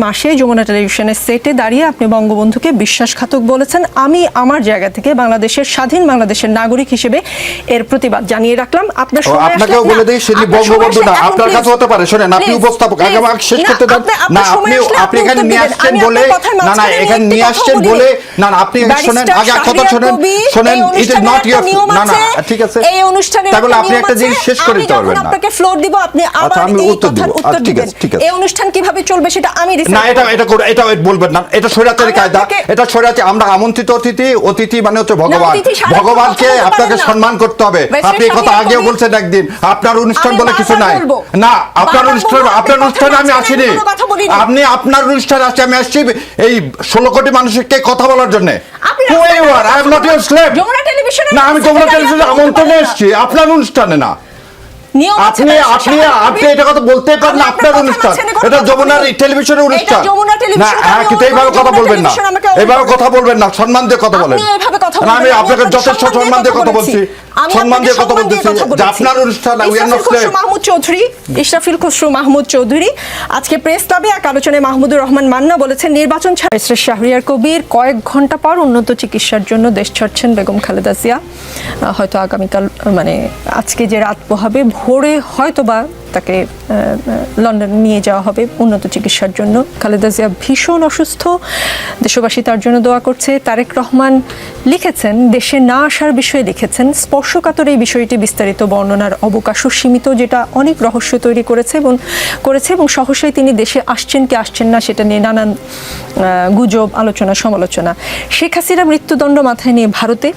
মাসে যমুনা টেলিভিশনের সেটে দাঁড়িয়ে আপনি বঙ্গবন্ধুকে বিশ্বাসঘাতক বলেছেন। আমি আমার জায়গা থেকে বাংলাদেশের স্বাধীন বাংলাদেশের নাগরিক হিসেবে এর প্রতিবাদ জানিয়ে রাখলাম। আপনার সময় আপনাকেও বলে দেই সেটি বঙ্গবন্ধু না, আপনার কাছে হতে পারে। শুনেন, আপনি উপস্থাপক, আগে আমাকে শেষ করতে দেন না। আপনি এখানে নিয়ে আসছেন বলে না, না এখানে নিয়ে আসছেন বলে না, না আপনি শুনেন, আগে কথা শুনেন, শুনেন, ইট ইজ নট ইওর, না না ঠিক আছে, এই অনুষ্ঠানে তাহলে আপনি একটা জিনিস শেষ করে দিতে পারবেন না। আপনাকে ফ্লোর দিব, আপনি আমার এই কথার উত্তর দিবেন। এই অনুষ্ঠান কিভাবে চলবে সেটা আমি না, এটা বলবেন না, এটা শরীয়তের কায়দা, এটা শরীয়তে। আমরা আমন্ত্রিত অতিথি মানে হচ্ছে ভগবান, ভগবানকে আপনাকে সম্মান করতে হবে। আপনি এই কথা আগেও বলছেন একদিন, আপনার অনুষ্ঠান বলে কিছু নাই। না, আপনার অনুষ্ঠানে আমি আসিনি, আপনি আপনার অনুষ্ঠানে আসছি, আমি আসছি এই 16 কোটি মানুষকে কথা বলার জন্য। না, আমি যমুনা টেলিভিশনে আমন্ত্রণে এসেছি, আপনার অনুষ্ঠানে না। আপনি এটা কথা বলতে পারেন, আপনার অনুষ্ঠান, এটা যমুনার টেলিভিশনের অনুষ্ঠান না। কিন্তু এইভাবে কথা বলবেন না, এইভাবে কথা বলবেন না, সম্মান দিয়ে কথা বলেন। আমি আপনাকে যথেষ্ট সম্মান দিয়ে কথা বলছি, সম্মান দিয়ে কথা বলতেছি যে আপনার অনুষ্ঠান। মাহমুদ চৌধুরী, ইশরাফিল খসরু মাহমুদ চৌধুরী আজকে প্রেস ক্লাবে এক আলোচনায় মাহমুদুর রহমান মান্না বলেছেন, নির্বাচন ছাড়া শাহরিয়ার কবির কয়েক ঘন্টা পর উন্নত চিকিৎসার জন্য দেশ ছাড়ছেন বেগম খালেদা জিয়া। হয়তো আগামীকাল মানে আজকে যে রাত পোহাবে, ভোরে হয়তোবা তাকে লন্ডনে নিয়ে যাওয়া হবে উন্নত চিকিৎসার জন্য। খালেদা জিয়া ভীষণ অসুস্থ, দেশবাসী তার জন্য দোয়া করছে। তারেক রহমান লিখেছেন, দেশে না আসার বিষয়ে লিখেছেন, স্পর্শকাতর এই বিষয়টি বিস্তারিত বর্ণনার অবকাশও সীমিত, যেটা অনেক রহস্য তৈরি করেছে এবং সহসাই তিনি দেশে আসছেন কি আসছেন না সেটা নিয়ে নানান গুজব, আলোচনা, সমালোচনা। শেখ হাসিনা মৃত্যুদণ্ড মাথায় নিয়ে ভারতে,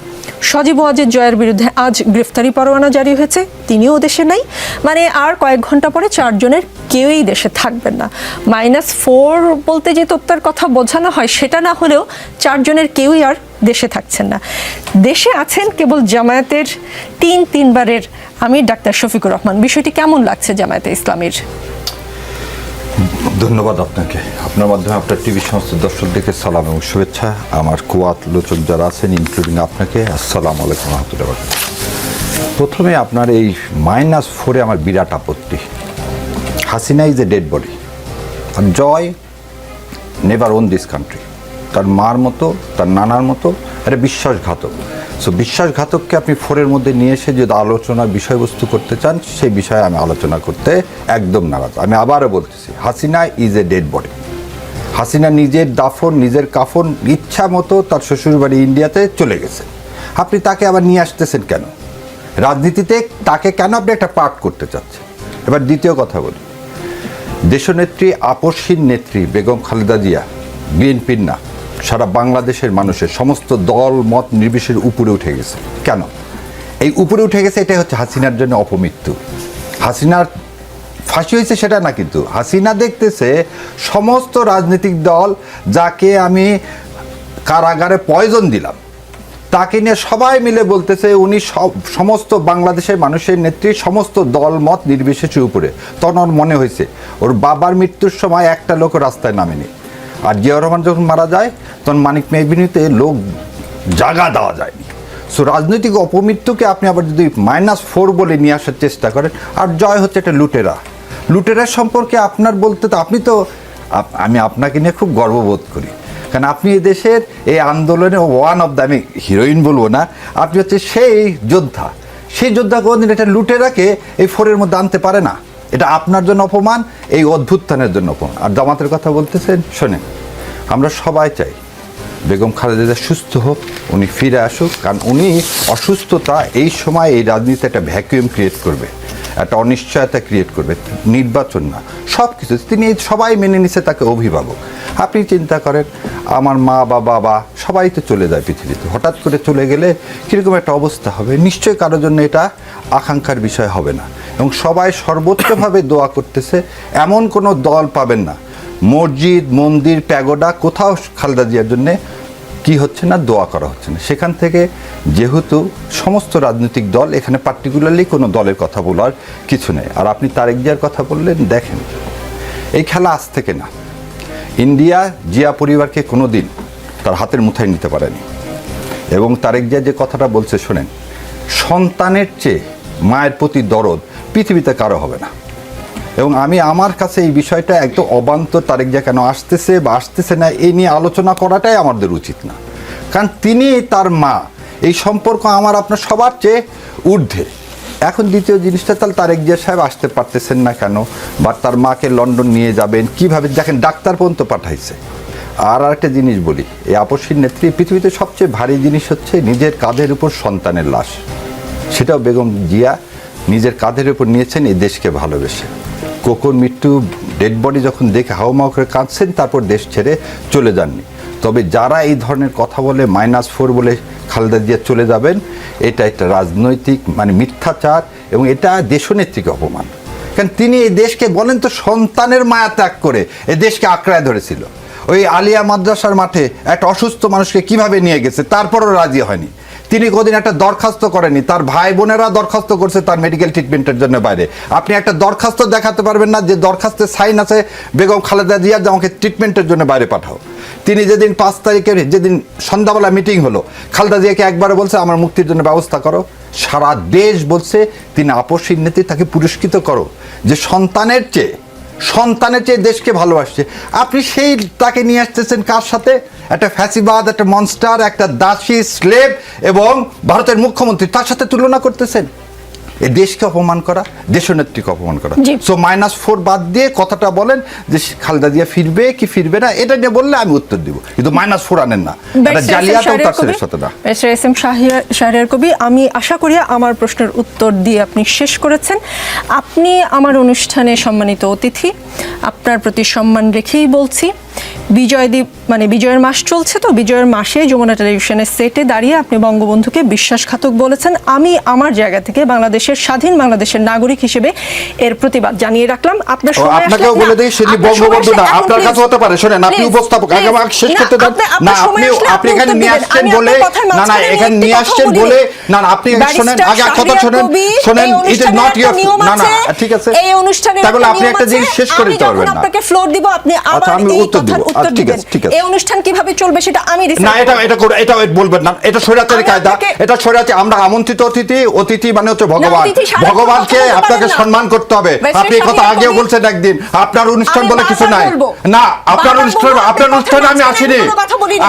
সজীব ওয়াজেদ জয়ের বিরুদ্ধে আজ গ্রেফতারি পরোয়ানা জারি হয়েছে, তিনিও দেশে নাই। মানে আর কয়েক ঘন্টা পরে 4 জনের কেউই দেশে থাকবেন না। -4 বলতে যে তত্ত্বের কথা বোঝানো হয় সেটা না হলেও 4 জনের কেউই আর দেশে থাকছেন না। দেশে আছেন কেবল জামায়াতের 3বারের আমির ডাক্তার শফিকুর রহমান। বিষয়টি কেমন লাগছে জামায়াতে ইসলামীর? ধন্যবাদ আপনাকে, আপনার মাধ্যমে আপনার টিভি সমস্ত দর্শকদেরকে সালাম এবং শুভেচ্ছা। আমার কুয়াত লোচক যারা আছেন ইনক্লুডিং আপনাকে, আসসালামু আলাইকুম রহমতুল্লাহ। প্রথমে আপনার এই -4-এ আমার বিরাট আপত্তি। Hasina is a dead body, আর Joy never own this country. তার মার মতো, তার নানার মতো একটা বিশ্বাসঘাতক। সো বিশ্বাসঘাতককে আপনি 4-এর মধ্যে নিয়ে এসে যদি আলোচনার বিষয়বস্তু করতে চান, সেই বিষয়ে আমি আলোচনা করতে একদম নারাজ। আমি আবারও বলতেছি, Hasina is a dead body. Hasina নিজের দাফন, নিজের কাফন ইচ্ছা মতো তার শ্বশুরবাড়ি ইন্ডিয়াতে চলে গেছে। আপনি তাকে আবার নিয়ে আসতেছেন কেন? রাজনীতিতে তাকে কেন আপনি একটা পার্ট করতে চাচ্ছেন? এবার দ্বিতীয় কথা বলি, দেশনেত্রী, আপসহীন নেত্রী বেগম খালেদা জিয়া বিএনপির না, সারা বাংলাদেশের মানুষের সমস্ত দল মত নির্বিশেষের উপরে উঠে গেছে। কেন এই উপরে উঠে গেছে? এটা হচ্ছে হাসিনার জন্য অপমৃত্যু। হাসিনার ফাঁসি হয়েছে সেটা না, কিন্তু হাসিনা দেখতেছে সমস্ত রাজনৈতিক দল, যাকে আমি কারাগারে পয়জন দিলাম, তাকে নিয়ে সবাই মিলে বলতেছে উনি সমস্ত বাংলাদেশের মানুষের নেত্রী, সমস্ত দল মত নির্বিশেষের উপরে। তখন ওর মনে হয়েছে ওর বাবার মৃত্যুর সময় একটা লোক রাস্তায় নামেনি। আর জিয়াউর রহমান যখন মারা যায় তখন মানিক মেহবিনীতে লোক জাগা দেওয়া যায়নি। সো রাজনৈতিক অপমৃত্যুকে আপনি আবার যদি -4 বলে নিয়ে আসার চেষ্টা করেন, আর জয় হচ্ছে একটা লুটেরার সম্পর্কে আপনার বলতে তো আমি আপনাকে নিয়ে খুব গর্ববোধ করি, কারণ আপনি এদেশের এই আন্দোলনে ওয়ান অফ দ্য, আমি হিরোইন বলবো না, আপনি হচ্ছে সেই যোদ্ধা কোনদিন এটা লুটেরাকে এই 4-এর মধ্যে আনতে পারে না। এটা আপনার জন্য অপমান, এই অভ্যুত্থানের জন্য অপমান। আর জামাতের কথা বলতেছেন, শোনেন, আমরা সবাই চাই বেগম খালেদা জিয়া সুস্থ হোক, উনি ফিরে আসুক, কারণ উনি অসুস্থতা এই সময় এই রাজনীতিতে একটা ভ্যাকুয়াম ক্রিয়েট করবে, একটা অনিশ্চয়তা ক্রিয়েট করবে। নির্বাচন না, সব কিছু তিনি সবাই মেনে নিছে তাকে অভিভাবক। আপনি চিন্তা করেন, আমার মা বাবা সবাই তো চলে যায় পৃথিবীতে, হঠাৎ করে চলে গেলে কীরকম একটা অবস্থা হবে? নিশ্চয়ই কারোর জন্য এটা আকাঙ্ক্ষার বিষয় হবে না, এবং সবাই সর্বোচ্চভাবে দোয়া করতেছে। এমন কোনো দল পাবেন না, মসজিদ, মন্দির, প্যাগোডা, কোথাও খালেদা জিয়ার জন্যে কি হচ্ছে না, দোয়া করা হচ্ছে না। সেখান থেকে যেহেতু সমস্ত রাজনৈতিক দল, এখানে পার্টিকুলারলি কোনো দলের কথা বলার কিছু নেই। আর আপনি তারেক জিয়ার কথা বললেন, দেখেন এই খেলা আজ থেকে না। ইন্ডিয়া জিয়া পরিবারকে কোনো দিন তার হাতের মুঠায় নিতে পারেনি, এবং তারেক জিয়া যে কথাটা বলছে শোনেন, সন্তানের চেয়ে মায়ের প্রতি দরদ পৃথিবীতে কারো হবে না। এবং আমি আমার কাছে এই বিষয়টা একদম অবান্তর, তারেক জিয়া কেন আসতেছে বা আসতেছে না এই নিয়ে আলোচনা করাটাই আমাদের উচিত না। কারণ তিনি তার মা, এই সম্পর্ক আমার আপনার সবার চেয়ে ঊর্ধ্বে। এখন দ্বিতীয় জিনিসটা, তাহলে তারেক জিয়া সাহেব আসতে পারতেছেন না কেন, বা তার মাকে লন্ডন নিয়ে যাবেন কিভাবে, দেখেন ডাক্তার পর্যন্ত পাঠাইছে। আর একটা জিনিস বলি, এই আপসীর নেত্রী পৃথিবীতে সবচেয়ে ভারী জিনিস হচ্ছে নিজের কাঁধের উপর সন্তানের লাশ। সেটাও বেগম জিয়া নিজের কাঁধের উপর নিয়েছেন এই দেশকে ভালোবেসে। কোকোর মৃত্যু ডেড বডি যখন দেখে হাউমাউ করে কাঁদছেন, তারপর দেশ ছেড়ে চলে যাননি। তবে যারা এই ধরনের কথা বলে -4 বলে খালেদা জিয়া চলে যাবেন, এটা একটা রাজনৈতিক মিথ্যাচার, এবং এটা দেশনেত্রীকে অপমান। কারণ তিনি এই দেশকে বলেন তো সন্তানের মায়া ত্যাগ করে এই দেশকে আঁকড়ায় ধরেছিল। ওই আলিয়া মাদ্রাসার মাঠে একটা অসুস্থ মানুষকে কিভাবে নিয়ে গেছে, তারপরও রাজি হয়নি। তিনি কোনদিন একটা দরখাস্ত করেনি, তার ভাই বোনেরা দরখাস্ত করছে তার মেডিকেল ট্রিটমেন্টের জন্য বাইরে। আপনি একটা দরখাস্ত দেখাতে পারবেন না যে দরখাস্তে সাইন আছে বেগম খালেদা জিয়ার, যে আমাকে ট্রিটমেন্টের জন্য বাইরে পাঠাও। তিনি যেদিন 5 তারিখের যেদিন সন্ধ্যাবেলা মিটিং হলো, খালেদা জিয়াকে একবারে বলছে আমার মুক্তির জন্য ব্যবস্থা করো। সারা দেশ বলছে তিনি আপসীর নেত্রী, তাকে পুরস্কৃত করো, যে সন্তানের চেয়ে দেশকে ভালোবাসছে। আপনি সেই তাকে নিয়ে আসতেছেন কার সাথে? একটা ফ্যাসিবাদ, একটা মনস্টার, একটা দাসী স্লেভ এবং ভারতের মুখ্যমন্ত্রী, তার সাথে তুলনা করতেছেন। এই দেশকে অপমান করা, দেশনেত্রীকে অপমান করা। সো -4 বাদ দিয়ে কথাটা বলেন যে খালেদা জিয়া ফিরবে কি ফিরবে না, এটা নিয়ে বললে আমি উত্তর দিব, কিন্তু -4 আনেন না। এটা জালিয়াত ও তাফসীরের সাথে না। এস.এম. শাহরিয়ার কবি, আমি আশা করি আমার প্রশ্নের উত্তর দিয়ে আপনি শেষ করেছেন। আপনি আমার অনুষ্ঠানে সম্মানিত অতিথি, আপনার প্রতি সম্মান রেখেই বলছি, বিজয়ের মাস চলছে, তো বিজয়ের মাসে যমুনা টেলিভিশনের সেটে দাঁড়িয়ে আপনি বঙ্গবন্ধুকে বিশ্বাসঘাতক বলেছেন। আমি আমার জায়গা থেকে বাংলাদেশের স্বাধীন বাংলাদেশের নাগরিক হিসেবে এর প্রতিবাদ জানিয়ে রাখলাম। আপনার সময় আসলে আপনাকেও বলে দেই সেটি বঙ্গবন্ধু না, আপনার কাছে হতে পারে। শুনেন, আপনি উপস্থাপক, আগে আমাকে শেষ করতে দেন না। আপনি এখানে নিয়ে আসছেন বলে না, এখানে নিয়ে আসছেন বলে না, আপনি শুনেন, আগে কথা শুনেন, ইট ইজ নট ইওর, না ঠিক আছে, এই অনুষ্ঠানে তাহলে আপনি একটা জিনিস শেষ করে দিতে পারবেন না। আপনাকে ফ্লোর দিব, আপনি আবার এই কথার উত্তর দিবেন। এই অনুষ্ঠান কিভাবে চলবে সেটা আমি ডিসাইড না, এটা বলবেন না, এটা শরীয়তের কায়দা, এটা শরীয়তে। আমরা আমন্ত্রিত অতিথি মানে হচ্ছে ভগবান, ভগবানকে আপনাকে সম্মান করতে হবে। আপনি এই কথা আগেও বলছেন একদিন, আপনার অনুষ্ঠান বলে কিছু নাই। না, আপনার অনুষ্ঠানে আমি আসিনি,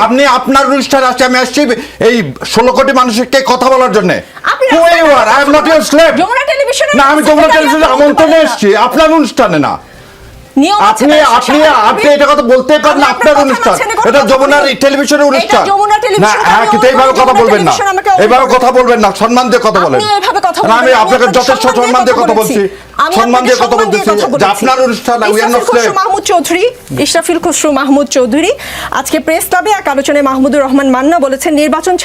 আপনি আপনার অনুষ্ঠানে আসছি, আমি আসছি এই 16 কোটি মানুষকে কথা বলার জন্য। না, আমি যমুনা টেলিভিশনে আমন্ত্রণে এসেছি, আপনার অনুষ্ঠানে না। আপনি এটা কথা বলতে পারেন না, আপনার অনুষ্ঠান, এটা যমুনার টেলিভিশনের অনুষ্ঠান না। কিন্তু এইভাবে কথা বলবেন না, এইভাবে কথা বলবেন না, সম্মান দিয়ে কথা বলেন। আমি আপনাকে যথেষ্ট সম্মান দিয়ে কথা বলছি, সম্মান দিয়ে কথা বলতেছি যে আপনার অনুষ্ঠান। মাহমুদ চৌধুরী, ইশরাফিল খসরু মাহমুদ চৌধুরী আজকে প্রেস ক্লাবে এক আলোচনায় মাহমুদুর রহমান মান্না বলেছেন নির্বাচন